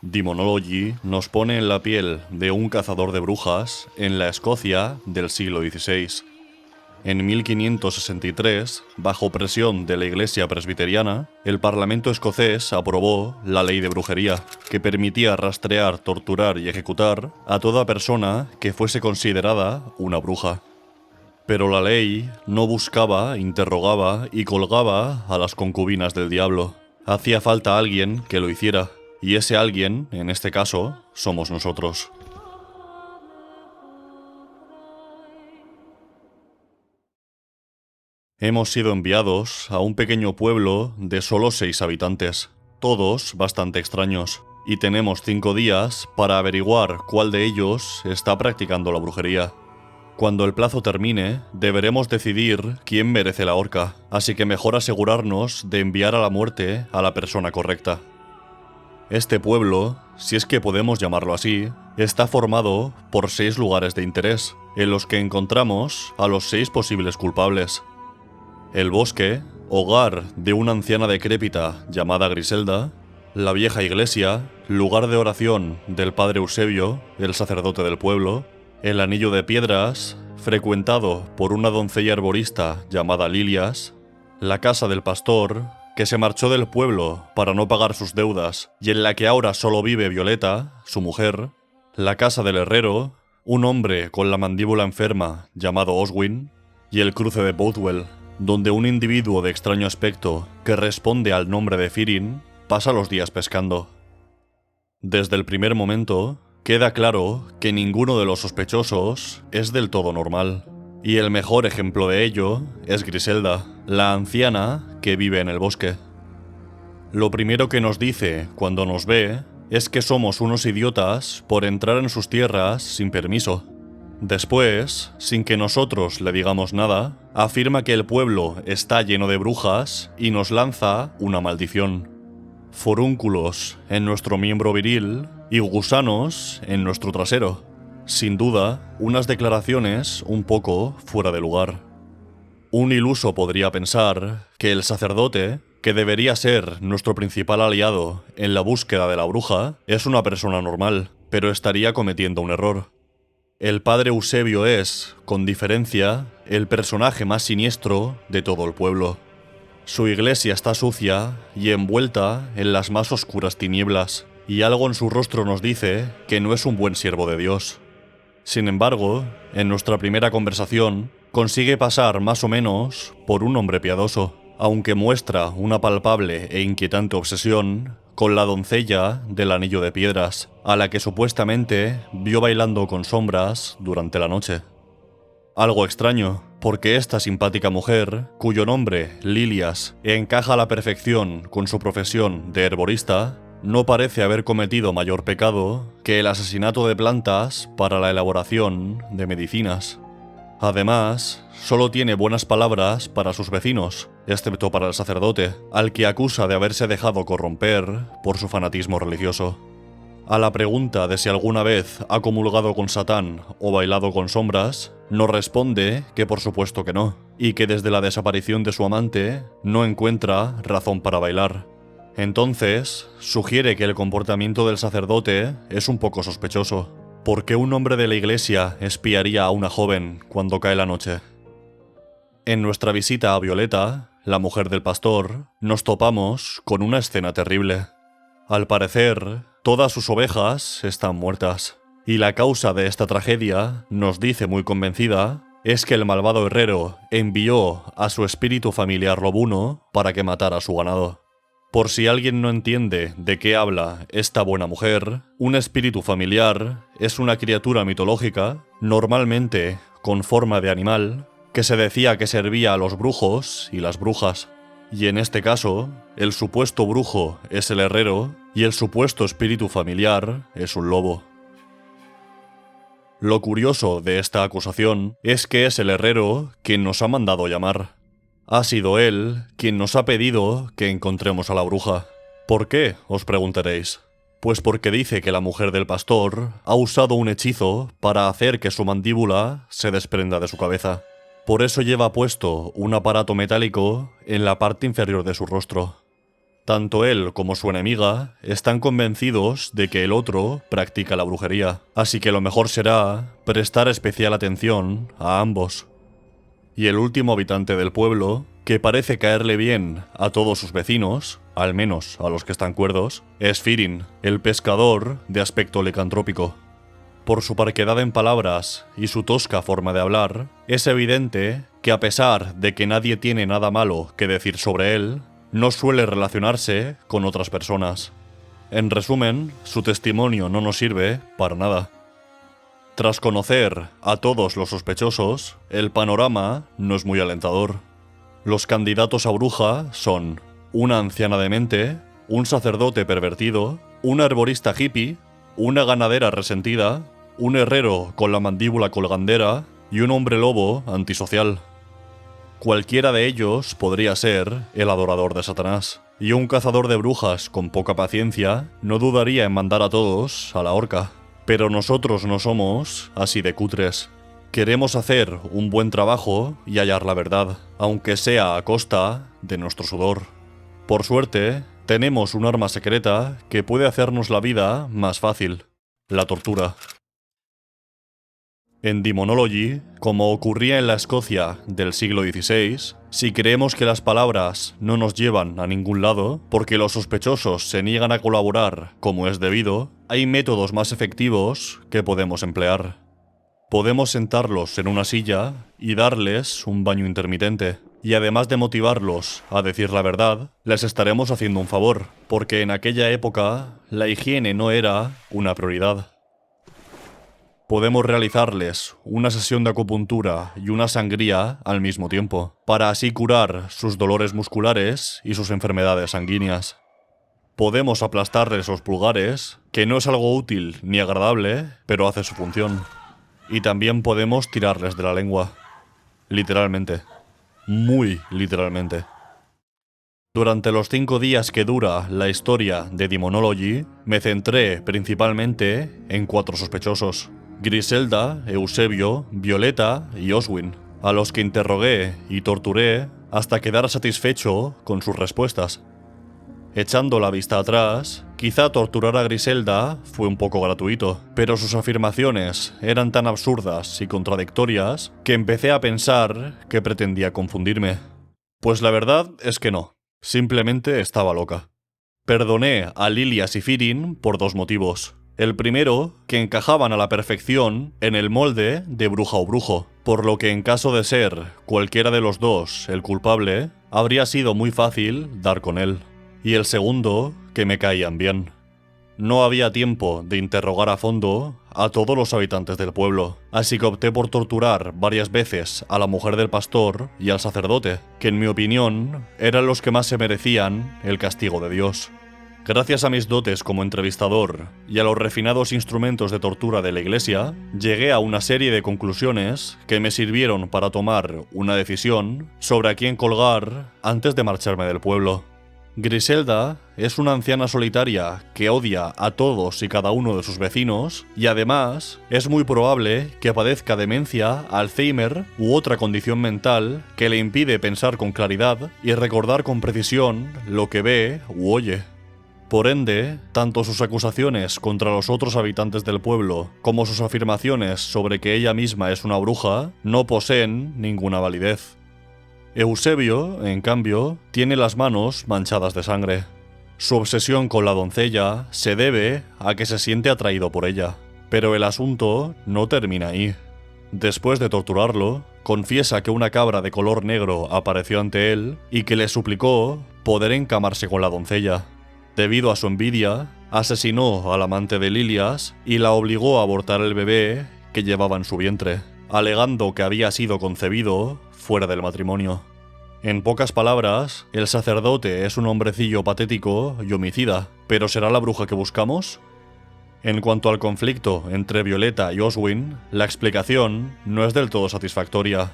Demonology nos pone en la piel de un cazador de brujas en la Escocia del siglo XVI. En 1563, bajo presión de la Iglesia presbiteriana, el Parlamento escocés aprobó la ley de brujería, que permitía rastrear, torturar y ejecutar a toda persona que fuese considerada una bruja. Pero la ley no buscaba, interrogaba y colgaba a las concubinas del diablo. Hacía falta alguien que lo hiciera, y ese alguien, en este caso, somos nosotros. Hemos sido enviados a un pequeño pueblo de solo 6 habitantes, todos bastante extraños, y tenemos 5 días para averiguar cuál de ellos está practicando la brujería. Cuando el plazo termine, deberemos decidir quién merece la horca, así que mejor asegurarnos de enviar a la muerte a la persona correcta. Este pueblo, si es que podemos llamarlo así, está formado por 6 lugares de interés, en los que encontramos a los 6 posibles culpables. El bosque, hogar de una anciana decrépita llamada Griselda, la vieja iglesia, lugar de oración del padre Eusebio, el sacerdote del pueblo, el anillo de piedras, frecuentado por una doncella herborista llamada Lilias, la casa del pastor, que se marchó del pueblo para no pagar sus deudas y en la que ahora solo vive Violeta, su mujer, la casa del herrero, un hombre con la mandíbula enferma llamado Oswin, y el cruce de Bothwell, donde un individuo de extraño aspecto que responde al nombre de Firin pasa los días pescando. Desde el primer momento, queda claro que ninguno de los sospechosos es del todo normal, y el mejor ejemplo de ello es Griselda, la anciana que vive en el bosque. Lo primero que nos dice cuando nos ve es que somos unos idiotas por entrar en sus tierras sin permiso. Después, sin que nosotros le digamos nada, afirma que el pueblo está lleno de brujas y nos lanza una maldición. Forúnculos en nuestro miembro viril y gusanos en nuestro trasero. Sin duda, unas declaraciones un poco fuera de lugar. Un iluso podría pensar que el sacerdote, que debería ser nuestro principal aliado en la búsqueda de la bruja, es una persona normal, pero estaría cometiendo un error. El padre Eusebio es, con diferencia, el personaje más siniestro de todo el pueblo. Su iglesia está sucia y envuelta en las más oscuras tinieblas, y algo en su rostro nos dice que no es un buen siervo de Dios. Sin embargo, en nuestra primera conversación, consigue pasar más o menos por un hombre piadoso, aunque muestra una palpable e inquietante obsesión con la doncella del anillo de piedras, a la que supuestamente vio bailando con sombras durante la noche. Algo extraño, porque esta simpática mujer, cuyo nombre, Lilias, encaja a la perfección con su profesión de herborista, no parece haber cometido mayor pecado que el asesinato de plantas para la elaboración de medicinas. Además, solo tiene buenas palabras para sus vecinos, excepto para el sacerdote, al que acusa de haberse dejado corromper por su fanatismo religioso. A la pregunta de si alguna vez ha comulgado con Satán o bailado con sombras, nos responde que por supuesto que no, y que desde la desaparición de su amante no encuentra razón para bailar. Entonces, sugiere que el comportamiento del sacerdote es un poco sospechoso. ¿Por qué un hombre de la iglesia espiaría a una joven cuando cae la noche? En nuestra visita a Violeta, la mujer del pastor, nos topamos con una escena terrible. Al parecer, todas sus ovejas están muertas, y la causa de esta tragedia, nos dice muy convencida, es que el malvado herrero envió a su espíritu familiar lobuno para que matara a su ganado. Por si alguien no entiende de qué habla esta buena mujer, un espíritu familiar es una criatura mitológica, normalmente con forma de animal, que se decía que servía a los brujos y las brujas. Y en este caso, el supuesto brujo es el herrero y el supuesto espíritu familiar es un lobo. Lo curioso de esta acusación es que es el herrero quien nos ha mandado llamar. Ha sido él quien nos ha pedido que encontremos a la bruja. ¿Por qué?, os preguntaréis. Pues porque dice que la mujer del pastor ha usado un hechizo para hacer que su mandíbula se desprenda de su cabeza. Por eso lleva puesto un aparato metálico en la parte inferior de su rostro. Tanto él como su enemiga están convencidos de que el otro practica la brujería, así que lo mejor será prestar especial atención a ambos. Y el último habitante del pueblo, que parece caerle bien a todos sus vecinos, al menos a los que están cuerdos, es Firin, el pescador de aspecto licantrópico. Por su parquedad en palabras y su tosca forma de hablar, es evidente que a pesar de que nadie tiene nada malo que decir sobre él, no suele relacionarse con otras personas. En resumen, su testimonio no nos sirve para nada. Tras conocer a todos los sospechosos, el panorama no es muy alentador. Los candidatos a bruja son una anciana demente, un sacerdote pervertido, una herborista hippie, una ganadera resentida, un herrero con la mandíbula colgandera y un hombre lobo antisocial. Cualquiera de ellos podría ser el adorador de Satanás, y un cazador de brujas con poca paciencia no dudaría en mandar a todos a la horca. Pero nosotros no somos así de cutres. Queremos hacer un buen trabajo y hallar la verdad, aunque sea a costa de nuestro sudor. Por suerte, tenemos un arma secreta que puede hacernos la vida más fácil: la tortura. En Demonology, como ocurría en la Escocia del siglo XVI, si creemos que las palabras no nos llevan a ningún lado, porque los sospechosos se niegan a colaborar como es debido, hay métodos más efectivos que podemos emplear. Podemos sentarlos en una silla y darles un baño intermitente. Y además de motivarlos a decir la verdad, les estaremos haciendo un favor, porque en aquella época la higiene no era una prioridad. Podemos realizarles una sesión de acupuntura y una sangría al mismo tiempo, para así curar sus dolores musculares y sus enfermedades sanguíneas. Podemos aplastarles los pulgares, que no es algo útil ni agradable, pero hace su función. Y también podemos tirarles de la lengua. Literalmente. Muy literalmente. Durante los 5 días que dura la historia de Demonology, me centré principalmente en 4 sospechosos: Griselda, Eusebio, Violeta y Oswin, a los que interrogué y torturé hasta quedar satisfecho con sus respuestas. Echando la vista atrás, quizá torturar a Griselda fue un poco gratuito, pero sus afirmaciones eran tan absurdas y contradictorias que empecé a pensar que pretendía confundirme. Pues la verdad es que no, simplemente estaba loca. Perdoné a Lilias y Firin por 2 motivos. El primero, que encajaban a la perfección en el molde de bruja o brujo, por lo que en caso de ser cualquiera de los dos el culpable, habría sido muy fácil dar con él. Y el segundo, que me caían bien. No había tiempo de interrogar a fondo a todos los habitantes del pueblo, así que opté por torturar varias veces a la mujer del pastor y al sacerdote, que en mi opinión eran los que más se merecían el castigo de Dios. Gracias a mis dotes como entrevistador y a los refinados instrumentos de tortura de la iglesia, llegué a una serie de conclusiones que me sirvieron para tomar una decisión sobre a quién colgar antes de marcharme del pueblo. Griselda es una anciana solitaria que odia a todos y cada uno de sus vecinos y además es muy probable que padezca demencia, Alzheimer u otra condición mental que le impide pensar con claridad y recordar con precisión lo que ve u oye. Por ende, tanto sus acusaciones contra los otros habitantes del pueblo como sus afirmaciones sobre que ella misma es una bruja no poseen ninguna validez. Eusebio, en cambio, tiene las manos manchadas de sangre. Su obsesión con la doncella se debe a que se siente atraído por ella, pero el asunto no termina ahí. Después de torturarlo, confiesa que una cabra de color negro apareció ante él y que le suplicó poder encamarse con la doncella. Debido a su envidia, asesinó al amante de Lilias y la obligó a abortar el bebé que llevaba en su vientre, alegando que había sido concebido fuera del matrimonio. En pocas palabras, el sacerdote es un hombrecillo patético y homicida, ¿pero será la bruja que buscamos? En cuanto al conflicto entre Violeta y Oswin, la explicación no es del todo satisfactoria.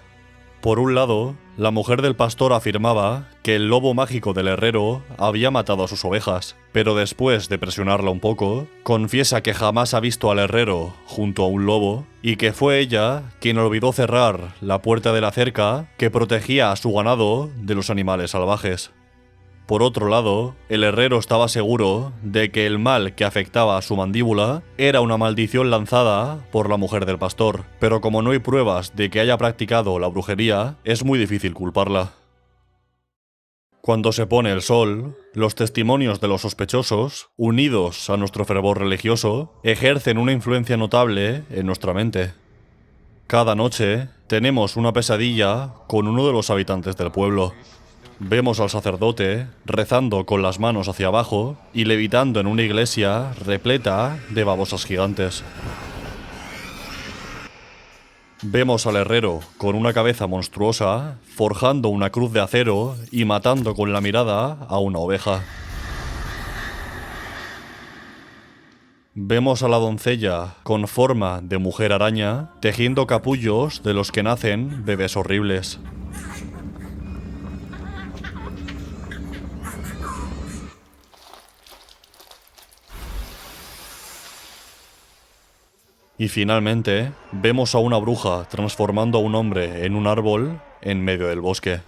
Por un lado, la mujer del pastor afirmaba que el lobo mágico del herrero había matado a sus ovejas, pero después de presionarla un poco, confiesa que jamás ha visto al herrero junto a un lobo y que fue ella quien olvidó cerrar la puerta de la cerca que protegía a su ganado de los animales salvajes. Por otro lado, el herrero estaba seguro de que el mal que afectaba a su mandíbula era una maldición lanzada por la mujer del pastor, pero como no hay pruebas de que haya practicado la brujería, es muy difícil culparla. Cuando se pone el sol, los testimonios de los sospechosos, unidos a nuestro fervor religioso, ejercen una influencia notable en nuestra mente. Cada noche tenemos una pesadilla con uno de los habitantes del pueblo. Vemos al sacerdote rezando con las manos hacia abajo y levitando en una iglesia repleta de babosas gigantes. Vemos al herrero con una cabeza monstruosa forjando una cruz de acero y matando con la mirada a una oveja. Vemos a la doncella con forma de mujer araña tejiendo capullos de los que nacen bebés horribles. Y finalmente, vemos a una bruja transformando a un hombre en un árbol en medio del bosque.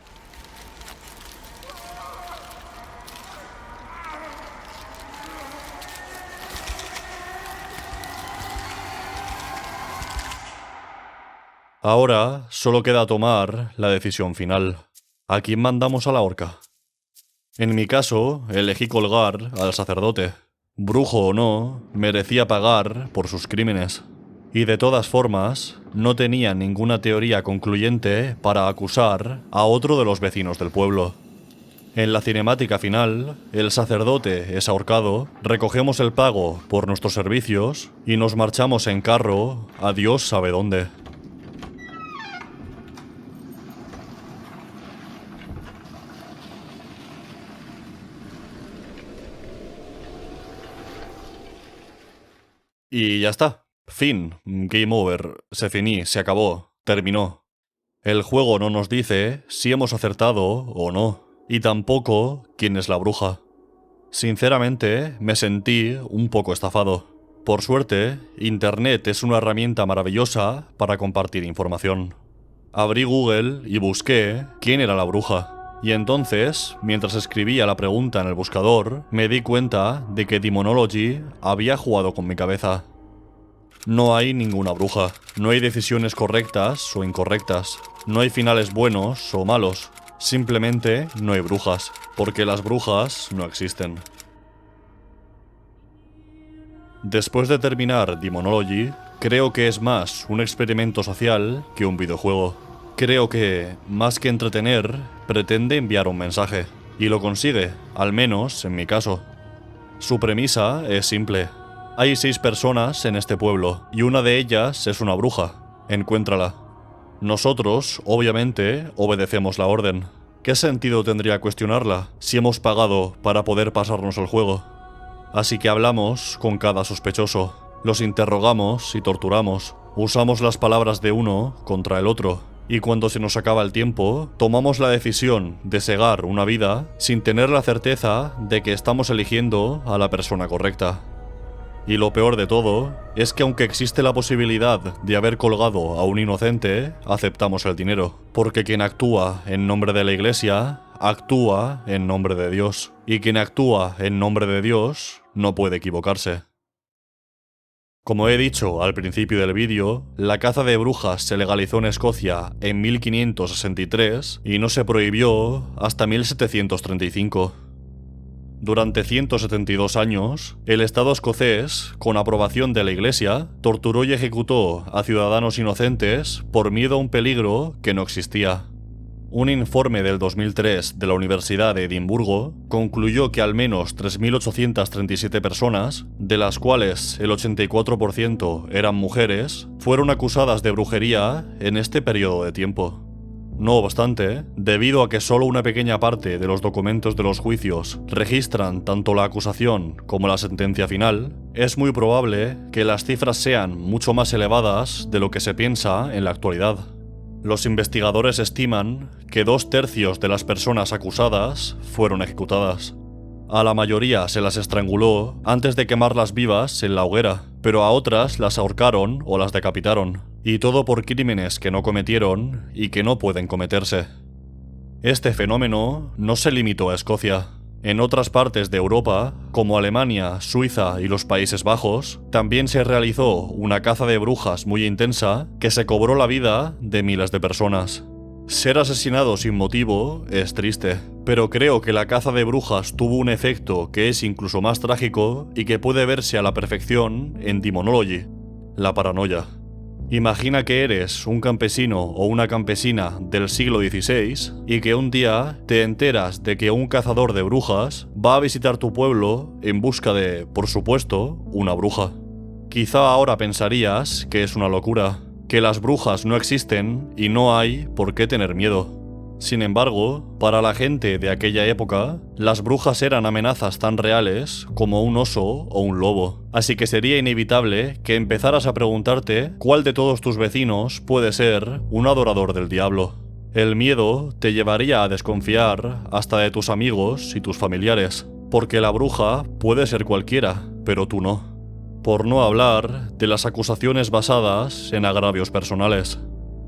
Ahora solo queda tomar la decisión final. ¿A quién mandamos a la horca? En mi caso, elegí colgar al sacerdote. Brujo o no, merecía pagar por sus crímenes. Y de todas formas, no tenía ninguna teoría concluyente para acusar a otro de los vecinos del pueblo. En la cinemática final, el sacerdote es ahorcado, recogemos el pago por nuestros servicios y nos marchamos en carro a Dios sabe dónde. Y ya está. Fin. Game over. Se finí. Se acabó. Terminó. El juego no nos dice si hemos acertado o no. Y tampoco quién es la bruja. Sinceramente, me sentí un poco estafado. Por suerte, Internet es una herramienta maravillosa para compartir información. Abrí Google y busqué quién era la bruja. Y entonces, mientras escribía la pregunta en el buscador, me di cuenta de que Demonology había jugado con mi cabeza. No hay ninguna bruja, no hay decisiones correctas o incorrectas, no hay finales buenos o malos, simplemente no hay brujas, porque las brujas no existen. Después de terminar Demonology, creo que es más un experimento social que un videojuego. Creo que, más que entretener, pretende enviar un mensaje. Y lo consigue, al menos en mi caso. Su premisa es simple. Hay 6 personas en este pueblo, y una de ellas es una bruja. Encuéntrala. Nosotros, obviamente, obedecemos la orden. ¿Qué sentido tendría cuestionarla si hemos pagado para poder pasarnos el juego? Así que hablamos con cada sospechoso. Los interrogamos y torturamos. Usamos las palabras de uno contra el otro. Y cuando se nos acaba el tiempo, tomamos la decisión de segar una vida sin tener la certeza de que estamos eligiendo a la persona correcta. Y lo peor de todo es que aunque existe la posibilidad de haber colgado a un inocente, aceptamos el dinero, porque quien actúa en nombre de la Iglesia, actúa en nombre de Dios, y quien actúa en nombre de Dios no puede equivocarse. Como he dicho al principio del vídeo, la caza de brujas se legalizó en Escocia en 1563 y no se prohibió hasta 1735. Durante 172 años, el Estado escocés, con aprobación de la Iglesia, torturó y ejecutó a ciudadanos inocentes por miedo a un peligro que no existía. Un informe del 2003 de la Universidad de Edimburgo concluyó que al menos 3.837 personas, de las cuales el 84% eran mujeres, fueron acusadas de brujería en este periodo de tiempo. No obstante, debido a que solo una pequeña parte de los documentos de los juicios registran tanto la acusación como la sentencia final, es muy probable que las cifras sean mucho más elevadas de lo que se piensa en la actualidad. Los investigadores estiman que 2/3 de las personas acusadas fueron ejecutadas. A la mayoría se las estranguló antes de quemarlas vivas en la hoguera, pero a otras las ahorcaron o las decapitaron, y todo por crímenes que no cometieron y que no pueden cometerse. Este fenómeno no se limitó a Escocia. En otras partes de Europa, como Alemania, Suiza y los Países Bajos, también se realizó una caza de brujas muy intensa que se cobró la vida de miles de personas. Ser asesinado sin motivo es triste, pero creo que la caza de brujas tuvo un efecto que es incluso más trágico y que puede verse a la perfección en Demonology: la paranoia. Imagina que eres un campesino o una campesina del siglo XVI y que un día te enteras de que un cazador de brujas va a visitar tu pueblo en busca de, por supuesto, una bruja. Quizá ahora pensarías que es una locura, que las brujas no existen y no hay por qué tener miedo. Sin embargo, para la gente de aquella época, las brujas eran amenazas tan reales como un oso o un lobo. Así que sería inevitable que empezaras a preguntarte cuál de todos tus vecinos puede ser un adorador del diablo. El miedo te llevaría a desconfiar hasta de tus amigos y tus familiares, porque la bruja puede ser cualquiera, pero tú no. Por no hablar de las acusaciones basadas en agravios personales.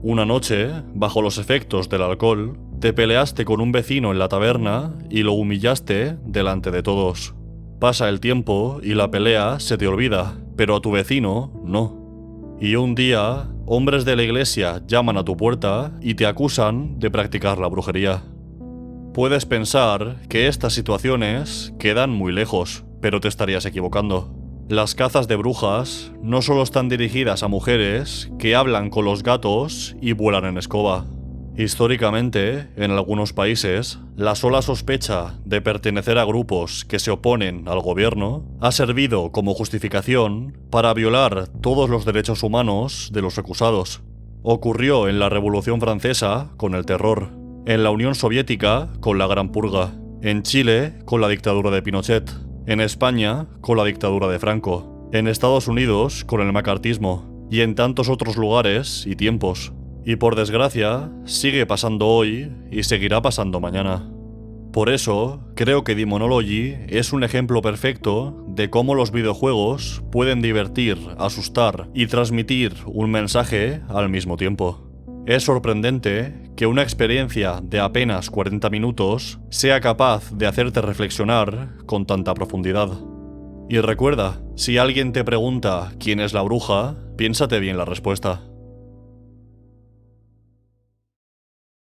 Una noche, bajo los efectos del alcohol, te peleaste con un vecino en la taberna y lo humillaste delante de todos. Pasa el tiempo y la pelea se te olvida, pero a tu vecino no. Y un día, hombres de la iglesia llaman a tu puerta y te acusan de practicar la brujería. Puedes pensar que estas situaciones quedan muy lejos, pero te estarías equivocando. Las cazas de brujas no solo están dirigidas a mujeres que hablan con los gatos y vuelan en escoba. Históricamente, en algunos países, la sola sospecha de pertenecer a grupos que se oponen al gobierno ha servido como justificación para violar todos los derechos humanos de los acusados. Ocurrió en la Revolución Francesa con el terror, en la Unión Soviética con la Gran Purga, en Chile con la dictadura de Pinochet, en España con la dictadura de Franco, en Estados Unidos con el macartismo y en tantos otros lugares y tiempos. Y por desgracia, sigue pasando hoy y seguirá pasando mañana. Por eso, creo que Demonology es un ejemplo perfecto de cómo los videojuegos pueden divertir, asustar y transmitir un mensaje al mismo tiempo. Es sorprendente que una experiencia de apenas 40 minutos sea capaz de hacerte reflexionar con tanta profundidad. Y recuerda, si alguien te pregunta quién es la bruja, piénsate bien la respuesta.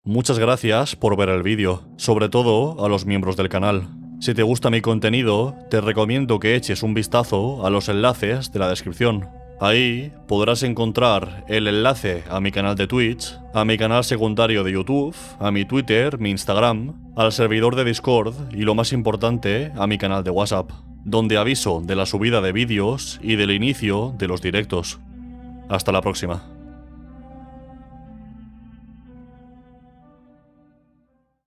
Muchas gracias por ver el vídeo, sobre todo a los miembros del canal. Si te gusta mi contenido, te recomiendo que eches un vistazo a los enlaces de la descripción. Ahí podrás encontrar el enlace a mi canal de Twitch, a mi canal secundario de YouTube, a mi Twitter, mi Instagram, al servidor de Discord y lo más importante, a mi canal de WhatsApp, donde aviso de la subida de vídeos y del inicio de los directos. Hasta la próxima.